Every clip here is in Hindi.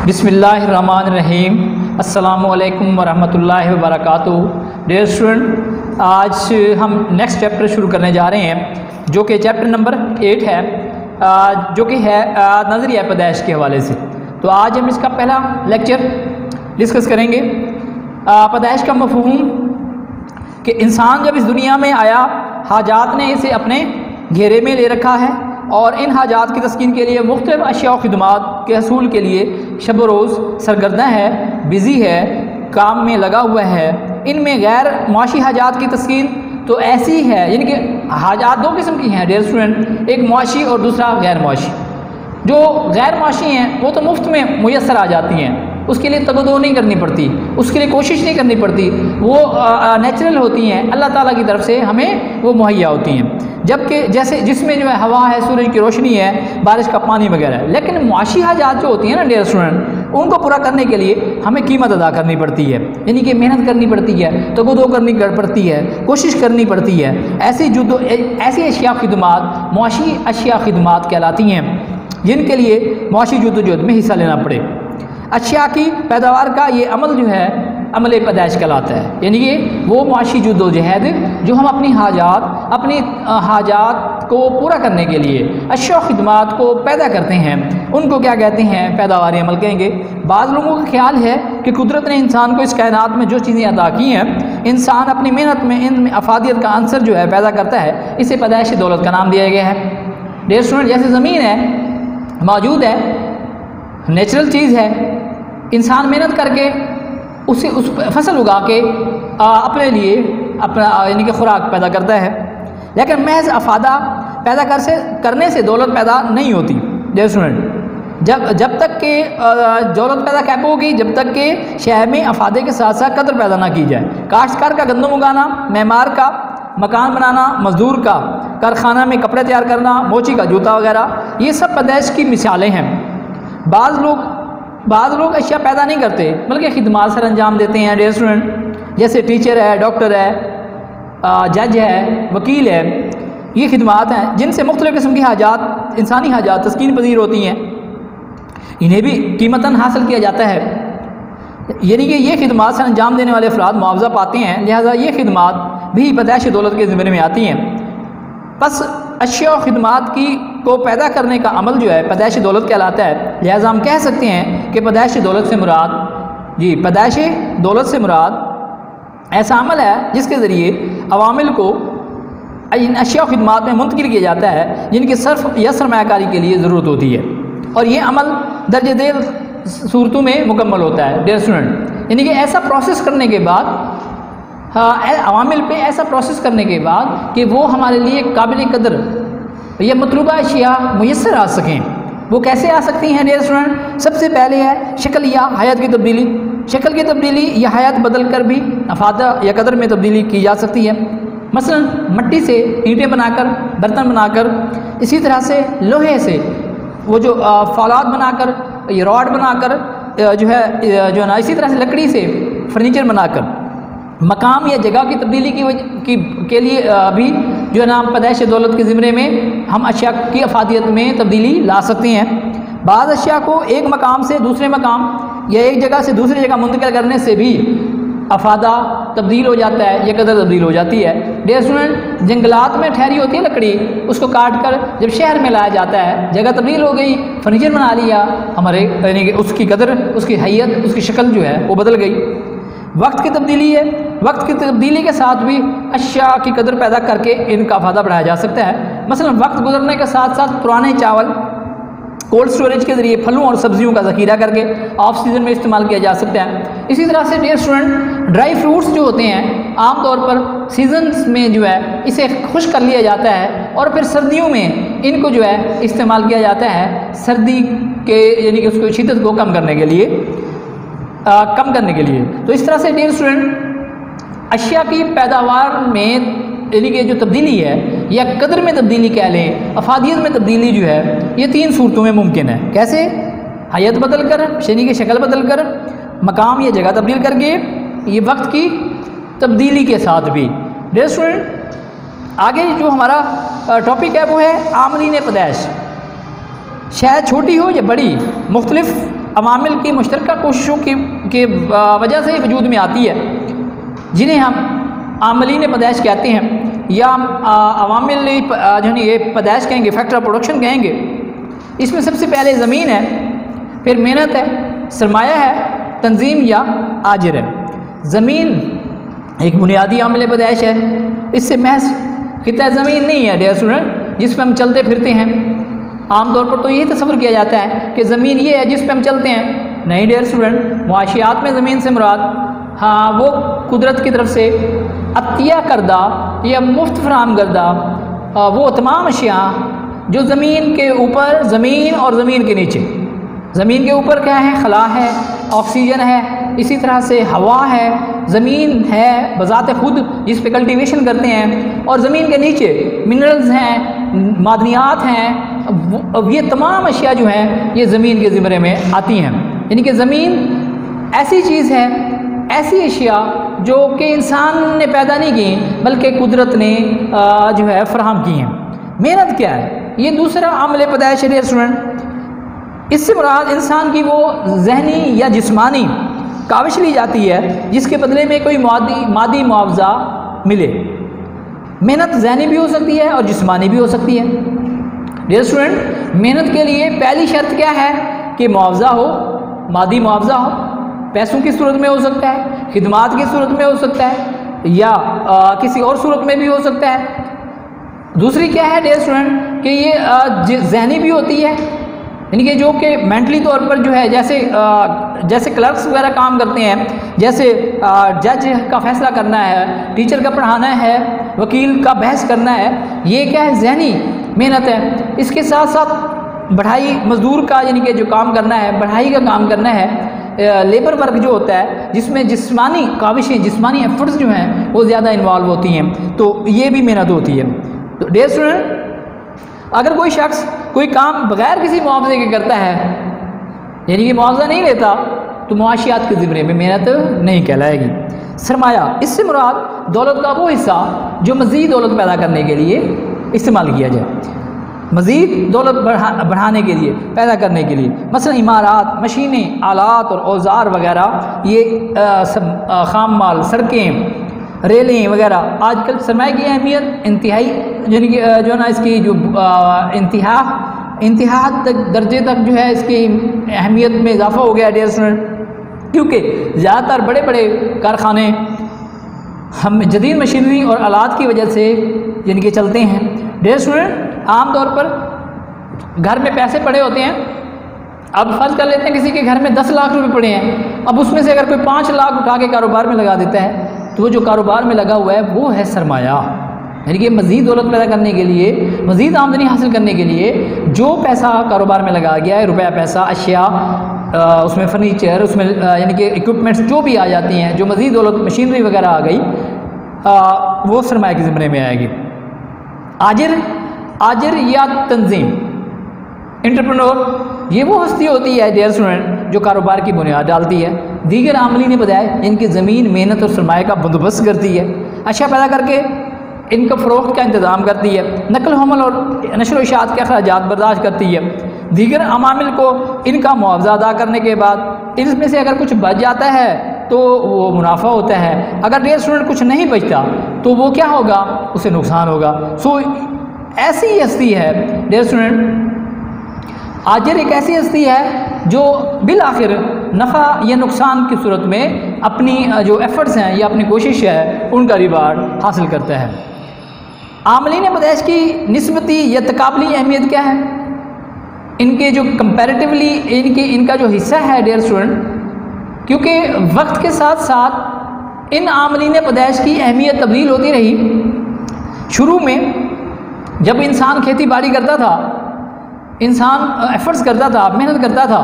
बिस्मिल्लाहिर्रहमानिर्रहीम। अस्सलामुअलैकुम वरहमतुल्लाहि वबरकातुहू। डियर स्टूडेंट, आज हम नेक्स्ट चैप्टर शुरू करने जा रहे हैं जो कि चैप्टर नंबर 8 है, जो कि है नज़रिया पैदाइश के हवाले से। तो आज हम इसका पहला लेक्चर डिस्कस करेंगे। पैदाइश का मफ़हूम कि इंसान जब इस दुनिया में आया, हाजात ने इसे अपने घेरे में ले रखा है और इन हाजात की तस्कीन के लिए मुख्तलिफ़ अशिया व खिदमात के हसूल के लिए शब रोज़ सरगर्दा है, बिज़ी है, काम में लगा हुआ है। इनमें गैर मुआशी हाजात की तस्कीन तो ऐसी है, यानी कि हाजात दो किस्म की हैं डियर स्टूडेंट, एक मुआशी और दूसरा गैर मुआशी। जो गैर मुआशी हैं वो तो मुफ्त में मुयस्सर आ जाती हैं, उसके लिए तगदो नहीं करनी पड़ती, उसके लिए कोशिश नहीं करनी पड़ती, वो नेचुरल होती हैं, अल्लाह ताला की तरफ से हमें वो मुहैया होती हैं। जबकि जैसे जिसमें जो है हवा है, सूरज की रोशनी है, बारिश का पानी वगैरह है। लेकिन मुआशी हाजात जो होती हैं ना डियर स्टूडेंट, उनको पूरा करने के लिए हमें कीमत अदा करनी पड़ती है, यानी कि मेहनत करनी पड़ती है, तगदो करनी पड़ती है, कोशिश करनी पड़ती है। ऐसी अशिया खिदमात मुआशी अशिया खिदमात कहलाती हैं जिनके लिए मुआशी जद्दोजहद में हिस्सा लेना पड़े। अशिया की पैदावार का ये अमल जो है अमल पैदाइश कहलाता है, यानी कि वो मुआशी जद्दोजहद जो हम अपनी हाजात को पूरा करने के लिए अशिया खिदमात को पैदा करते हैं, उनको क्या कहते हैं? पैदावारी अमल कहेंगे। बाज़ लोगों का ख्याल है कि कुदरत ने इंसान को इस कायनात में जो चीज़ें अदा की हैं, इंसान अपनी मेहनत में इन अफादियत का आंसर जो है पैदा करता है, इसे पैदाइश दौलत का नाम दिया गया है। डियर स्टूडेंट, जैसे ज़मीन है, मौजूद है, नेचुरल चीज़ है, इंसान मेहनत करके उस फसल उगा के अपने लिए अपना यानी कि खुराक पैदा करता है। लेकिन महज अफादा पैदा करने से दौलत पैदा नहीं होती डियर स्टूडेंट। जब तक कि दौलत पैदा कैप होगी, जब तक कि शहर में अफादे के साथ साथ कदर पैदा ना की जाए। काश्तकार का गंदम उगाना, मेमार का मकान बनाना, मजदूर का कारखाना में कपड़े तैयार करना, मोची का जूता वगैरह, ये सब पैदाइश की मिसालें हैं। बाज़ लोग अशिया पैदा नहीं करते बल्कि खिदमात सर अंजाम देते हैं डियर स्टूडेंट। जैसे टीचर है, डॉक्टर है, जज है, वकील है, ये खिदमात हैं जिनसे मुख्तलिफ़ किस्म की हाजात, इंसानी हाजात तस्कीन पजीर होती हैं। इन्हें भी कीमतन हासिल किया जाता है, यानी कि ये खिदमात सर अंजाम देने वाले अफराद मुआवजा पाते हैं, लिहाजा ये खिदमात भी पैदाइश दौलत के ज़िम्मे में आती हैं। बस अशिया और खिदमात को पैदा करने का अमल जो है पैदाइश दौलत कहलाता है। लिहाजा हम कह सकते हैं कि पैदाइश दौलत से मुराद ऐसा अमल है जिसके ज़रिए अवामिल को इन अशिया खिदमात में मुंतकिल किया जाता है जिनकी सर्फ या सरमायाकारी के लिए ज़रूरत होती है, और ये अमल दर्ज देर सूरतों में मुकम्मल होता है डियर स्टूडेंट। यानी कि ऐसा प्रोसेस करने के बाद, अवामिल पे ऐसा प्रोसेस करने के बाद कि वो हमारे लिए काबिल कदर या मतलूबा अशिया मुयस्सर आ सकें। वो कैसे आ सकती हैं डियर स्टूडेंट? सबसे पहले है शक्ल या हयात की तब्दीली। शक्ल की तब्दीली या हयात बदल कर भी अफादा या कदर में तब्दीली की जा सकती है। मसलन मट्टी से ईंटें बनाकर, बर्तन बनाकर, इसी तरह से लोहे से वो जो फौलाद बनाकर, ये रॉड बनाकर जो है ना, इसी तरह से लकड़ी से फर्नीचर बनाकर मकाम या जगह की तब्दीली के लिए भी जो है ना पैदाइश दौलत के ज़िम्मे में हम अशिया की अफादियत में तब्दीली ला सकते हैं। बाज़ अशिया को एक मकाम से दूसरे मकाम या एक जगह से दूसरी जगह मुंतकिल करने से भी अफादा तब्दील हो जाता है या कदर तब्दील हो जाती है। डियर स्टूडेंट, जंगलात में ठहरी होती है लकड़ी, उसको काट कर जब शहर में लाया जाता है, जगह तब्दील हो गई, फर्नीचर बना लिया, हमारे यानी कि उसकी कदर, उसकी हैयत, उसकी शक्ल जो है वो बदल गई। वक्त की तब्दीली है, वक्त की तब्दीली के साथ भी अशिया की कदर पैदा करके इनका अफादा बढ़ाया जा सकता है। मसलन वक्त गुजरने के साथ साथ पुराने चावल कोल्ड स्टोरेज के ज़रिए फलों और सब्जियों का ज़ख़ीरा करके ऑफ सीज़न में इस्तेमाल किया जा सकता है। इसी तरह से डियर स्टूडेंट, ड्राई फ्रूट्स जो होते हैं आमतौर पर सीजन्स में जो है इसे खुश्क कर लिया जाता है और फिर सर्दियों में इनको जो है इस्तेमाल किया जाता है सर्दी के, यानी कि उसको शिद्दत को कम करने के लिए। तो इस तरह से डियर स्टूडेंट, अशिया की पैदावार में यानी कि जो तब्दीली है या कदर में तब्दीली कह लें, अफादियत में तब्दीली जो है, ये 3 सूरतों में मुमकिन है। कैसे? हयात बदल कर, यानी कि शक्ल बदल कर, मकाम या जगह तब्दील करके, ये वक्त की तब्दीली के साथ भी। डियर स्टूडेंट, आगे जो हमारा टॉपिक है वो है आमलीन पैदाइश। शायद छोटी हो या बड़ी, मुख्तलिफ अवामिल की मुश्तरका कोशिशों की वजह से वजूद में आती है, जिन्हें हम आमलीन पैदाइश कहते हैं या अवामिल जो है ये पैदाइश कहेंगे, फैक्टर ऑफ प्रोडक्शन कहेंगे। इसमें सबसे पहले ज़मीन है, फिर मेहनत है, सरमाया है, तंजीम या आजिर है। ज़मीन एक बुनियादी आमल पैदाइश है। इससे महज खिता ज़मीन नहीं है डियर स्टूडेंट जिस पर हम चलते फिरते हैं। आमतौर पर तो यही तस्वर किया जाता है कि ज़मीन ये है जिस पर हम चलते हैं। नहीं डियर स्टूडेंट, मुआशियात में ज़मीन से मुराद हाँ वो कुदरत की तरफ से अतिया करदा या मुफ्त फराम करदा वो तमाम अशिया जो ज़मीन के ऊपर, ज़मीन और ज़मीन के नीचे। ज़मीन के ऊपर क्या है? खला है, ऑक्सीजन है, इसी तरह से हवा है, ज़मीन है बज़ात खुद जिस पे कल्टीवेशन करते हैं, और ज़मीन के नीचे मिनरल्स हैं, मादनियात हैं। अब ये तमाम अशिया जो हैं ये ज़मीन के ज़िम्मे में आती हैं। यानी कि ज़मीन ऐसी चीज़ है, ऐसी अशिया जो कि इंसान ने पैदा नहीं की बल्कि कुदरत ने जो है फराहम की हैं। मेहनत क्या है? ये दूसरा अमल पैदाइश है स्टूडेंट। इससे मुराद इंसान की वो जहनी या जिस्मानी काविश ली जाती है जिसके बदले में कोई मादी मुआवजा मिले। मेहनत जहनी भी हो सकती है और जिस्मानी भी हो सकती है। डियर स्टूडेंट, मेहनत के लिए पहली शर्त क्या है कि मुआवजा हो, मादी मुआवजा हो। पैसों की सूरत में हो सकता है, खिदमात की सूरत में हो सकता है, या किसी और सूरत में भी हो सकता है। दूसरी क्या है डियर स्टूडेंट कि ये जहनी भी होती है, यानी कि जो कि मेंटली तौर पर जो है जैसे क्लर्क्स वगैरह काम करते हैं, जैसे जज का फैसला करना है, टीचर का पढ़ाना है, वकील का बहस करना है, ये क्या है? जहनी मेहनत है। इसके साथ साथ बढ़ाई मजदूर का यानी कि जो काम करना है, बढ़ाई का काम करना है, लेबर वर्क जो होता है जिसमें जिस्मानी काविशें, जिस्मानी एफर्ट्स जो हैं वो ज़्यादा इन्वॉल्व होती हैं, तो ये भी मेहनत होती है। तो डियर स्टूडेंट, अगर कोई शख्स कोई काम बगैर किसी मुआवजे के करता है यानी कि मुआवजा नहीं लेता तो मुआशियात के ज़िम्मे में मेहनत नहीं कहलाएगी। सरमाया, इससे मुराद दौलत का वो हिस्सा जो मज़ीद दौलत पैदा करने के लिए इस्तेमाल किया जाए, मज़ीद दौलत बढ़ाने के लिए, पैदा करने के लिए। मसलन इमारात, मशीनें, आलात और औजार वगैरह, ये सब खाम माल, सड़कें, रेलें वगैरह। आजकल सरमाए की अहमियत इंतहाई यानी कि जो है ना इसकी जो इंतहा तक दर्जे तक जो है इसकी अहमियत में इजाफा हो गया डियर स्टूडेंट, क्योंकि ज़्यादातर बड़े बड़े कारखाने हम जदीद मशीनरी और आलात की वजह से यानी कि चलते हैं। डियर स्टूडेंट, आमतौर पर घर में पैसे पड़े होते हैं। अब फर्ज कर लेते हैं किसी के घर में 10 लाख रुपए पड़े हैं। अब उसमें से अगर कोई 5 लाख उठा के कारोबार में लगा देता है तो वो जो कारोबार में लगा हुआ है वो है सरमाया। यानी कि मज़ीद दौलत पैदा करने के लिए, मज़ीद आमदनी हासिल करने के लिए जो पैसा कारोबार में लगा गया है, रुपया पैसा, अशिया, उसमें फर्नीचर, उसमें यानी कि इक्विपमेंट्स जो भी आ जाती हैं, जो मज़ीद दौलत मशीनरी वगैरह आ गई, वो सरमाया के ज़िम्मे में आएगी। आजिर या तंजीम, एंटरप्रेन्योर, ये वो हस्ती होती है डियर स्टूडेंट जो कारोबार की बुनियाद डालती है। दीगर आमलीन बजाय इनकी ज़मीन, मेहनत और सरमाए का बंदोबस्त करती है, अशिया पैदा करके इनका फ़रोख्त का इंतज़ाम करती है, नकल हमल और नशर व इशाअत के अखराजात बर्दाश्त करती है। दीगर अमामिल को इनका मुआवजा अदा करने के बाद इसमें से अगर कुछ बच जाता है तो वो मुनाफा होता है। अगर डियर स्टूडेंट कुछ नहीं बचता तो वो क्या होगा? उसे नुकसान होगा। सो ऐसी हस्ती है डियर स्टूडेंट, आजिर एक ऐसी हस्ती है जो बिल आखिर नफ़ा या नुकसान की सूरत में अपनी जो एफ़र्ट्स हैं या अपनी कोशिश है उनका रिवार्ड हासिल करता है। आमलीन पैदाइश की निस्बती या तकाबली अहमियत क्या है? इनके जो कंपैरेटिवली इनका जो हिस्सा है डियर स्टूडेंट, क्योंकि वक्त के साथ साथ इन आमलीन पैदाइश की अहमियत तब्दील होती रही। शुरू में जब इंसान खेती बाड़ी करता था, इंसान एफर्ट्स करता था, मेहनत करता था,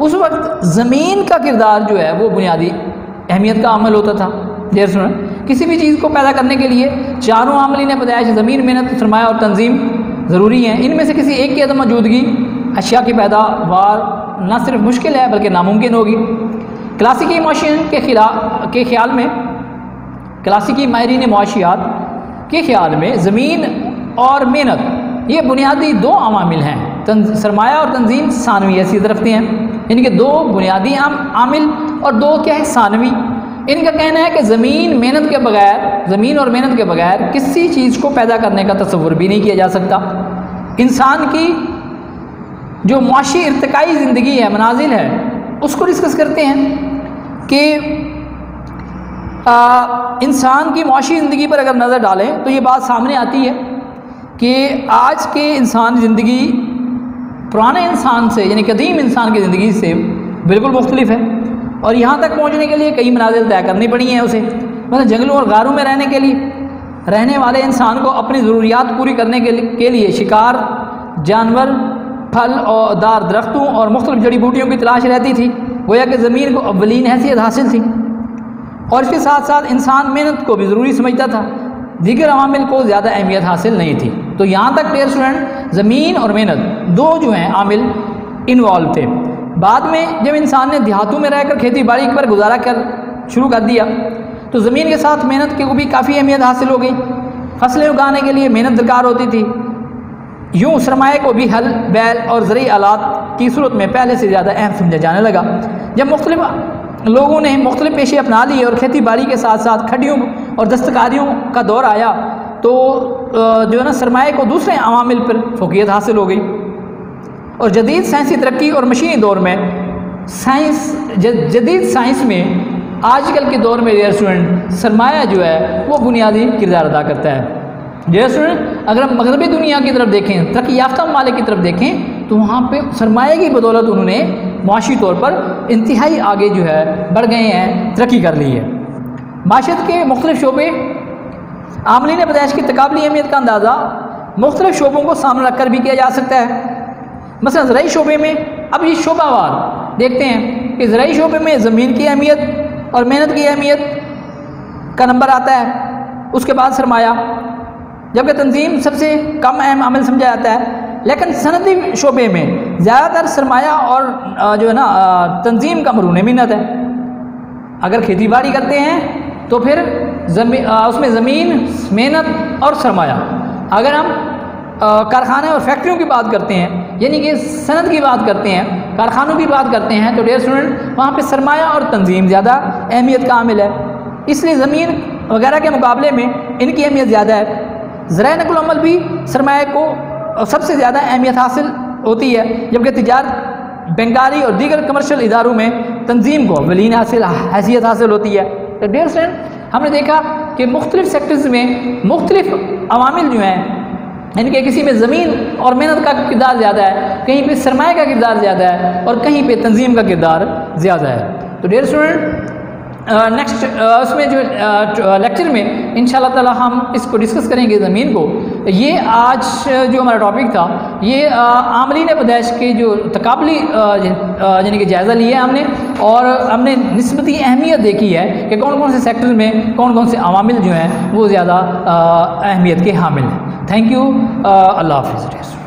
उस वक्त ज़मीन का किरदार जो है वो बुनियादी अहमियत का अमल होता था। डियर स्टूडेंट, किसी भी चीज़ को पैदा करने के लिए चारों आमलीन पैदाइश, ज़मीन, मेहनत, सरमाया और तंजीम ज़रूरी हैं। इनमें से किसी एक की अदम मौजूदगी अशिया की पैदावार न सिर्फ मुश्किल है बल्कि नामुमकिन होगी। क्लासिकी मुआशियन के ख्याल में, क्लासिकी माहिरीन मुआशियात के ख्याल में ज़मीन और मेहनत ये बुनियादी दो अवामिल हैं। सरमाया और तंजीम सानवी हैसियत रखते हैं। इनके दो बुनियादी आमिल और दो क्या है सानवी। इनका कहना है कि ज़मीन मेहनत के बगैर, ज़मीन और मेहनत के बगैर किसी चीज़ को पैदा करने का तसव्वुर भी नहीं किया जा सकता। इंसान की जो मुआशी इर्तिकाई ज़िंदगी है, मनाजिल है, उसको डिस्कस करते हैं कि इंसान की मुआशी ज़िंदगी पर अगर नज़र डालें तो ये बात सामने आती है कि आज के इंसान ज़िंदगी पुराने इंसान से, यानी कदीम इंसान की ज़िंदगी से बिल्कुल मुख्तलिफ है। और यहाँ तक पहुँचने के लिए कई मनाजिल तय करनी पड़ी हैं उसे। मतलब जंगलों और गारों में रहने के लिए रहने वाले इंसान को अपनी ज़रूरियात पूरी करने के लिए शिकार, जानवर, फल और दार दरख्तों और मुख्तलिफ जड़ी बूटियों की तलाश रहती थी। गोया कि ज़मीन को अव्वलीन हैसियत हासिल थी। और इसके साथ साथ इंसान मेहनत को भी ज़रूरी समझता था, दीगर अवामिल को ज़्यादा अहमियत हासिल नहीं थी। तो यहाँ तक डियर स्टूडेंट ज़मीन और मेहनत दो जो हैं आमिल इन्वॉल्व थे। बाद में जब इंसान ने देहातों में रहकर खेती बाड़ी पर गुजारा शुरू कर दिया तो ज़मीन के साथ मेहनत को भी काफ़ी अहमियत हासिल हो गई। फसलें उगाने के लिए मेहनत दरकार होती थी। यूँ सरमाए को भी हल, बैल और ज़रूरी आलात की सूरत में पहले से ज़्यादा अहम समझा जाने लगा। जब मुख्तलिफ लोगों ने मुख्तलिफ पेशे अपना लिए और खेती बाड़ी के साथ साथ खड्डियों और दस्तकारियों का दौर आया तो जो है ना सरमाए को दूसरे अवामिल पर फोकियत हासिल हो गई। और जदीद साइंसी तरक्की और मशीनी दौर में जदीद साइंस में आजकल के दौर में डियर स्टूडेंट सरमाया जो है वो बुनियादी किरदार अदा करता है। डियर स्टूडेंट अगर हम मगरबी दुनिया की तरफ देखें, तरक्की याफ्ता ममालिक की तरफ देखें तो वहाँ पे सरमाए की बदौलत उन्होंने मुआशी तौर पर इंतहाई आगे जो है बढ़ गए हैं, तरक्की कर ली है। माशरत के मुख्तलिफ शोबे आमलीन पैदाइश की तकाबली अहमियत का अंदाज़ा मुख्तलिफ शोबों को सामने रख कर भी किया जा सकता है। मसलन ज़राई शोबे में अब ये शोबावार देखते हैं कि ज़राई शोबे में ज़मीन की अहमियत और मेहनत की अहमियत का नंबर आता है, उसके बाद सरमाया, जबकि तंजीम सबसे कम अहम अमल समझा जाता है। लेकिन सनदी शोबे में ज़्यादातर सरमाया और जो है ना तंजीम का मरून मिन्नत है। अगर खेती बाड़ी करते हैं तो फिर उसमें ज़मीन, मेहनत और सरमाया। अगर हम कारखाने और फैक्ट्रियों की बात करते हैं, यानी कि सनद की बात करते हैं, कारखानों की बात करते हैं, तो डियर स्टूडेंट वहाँ पे सरमाया और तंजीम ज़्यादा अहमियत का आमिल है। इसलिए ज़मीन वगैरह के मुकाबले में इनकी अहमियत ज़्यादा है। ज़राए नक़्ल अमल भी सरमाए को सबसे ज़्यादा अहमियत हासिल होती है, जबकि तिजारत, बेंकारी और दीगर कमर्शियल इदारों में तंजीम को अव्वलीन हैसियत हासिल होती है। तो डियर स्टूडेंट हमने देखा कि मुख्तलिफ सेक्टर्स में मुख्तलिफ अवामिल जो हैं इनके किसी में ज़मीन और मेहनत का किरदार ज़्यादा है, कहीं पे सरमाए का किरदार ज़्यादा है और कहीं पे तंजीम का किरदार ज़्यादा है। तो डियर स्टूडेंट नेक्स्ट उसमें जो लेक्चर में इंशाल्लाह ताला हम इसको डिस्कस करेंगे ज़मीन को। ये आज जो हमारा टॉपिक था ये आमलीन पैदाइश के जो तकाबली यानी कि जायज़ा लिया हमने और हमने निस्बती अहमियत देखी है कि कौन कौन से सेक्टर में कौन कौन से अवामिल जो हैं वो ज़्यादा अहमियत के हामिल हैं। थैंक यू, अल्लाह हाफ़िज़।